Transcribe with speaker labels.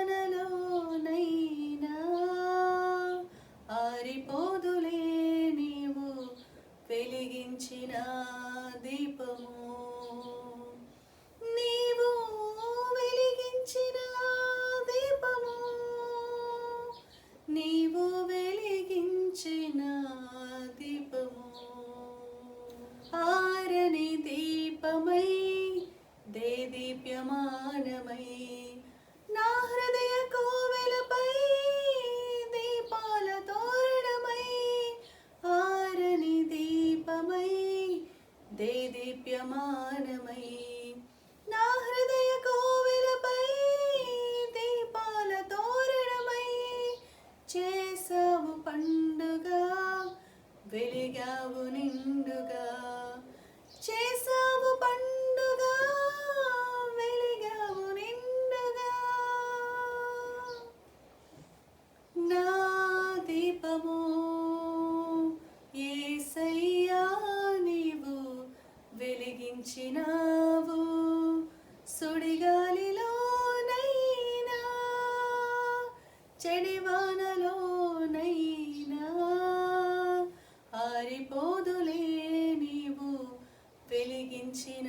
Speaker 1: చెడివానలోనైనా ఆరిపోదులే నీవు వెలిగించిన దీపము. నీవు వెలిగించిన దీపము, నీవు వెలిగించిన దీపము. ఆరని దీపమై దేదీప్యమానమై నా హృదయ కోవెలపై దీపాల తోరణమై. ఆరని దీపమై దేదీప్యమానమై నా హృదయ కోవెలపై దీపాల తోరణమై. చేసావు పండుగ వెలిగావు నిండుగా, చేసావు పండుగ వెలిగావు నిండుగా. నా దీపము యేసయ్యా నీవు వెలిగించినావు. సుడిగాలిలోనైనా చెడివానలోనైనా ఆరిపోదులే నీవు వెలిగించిన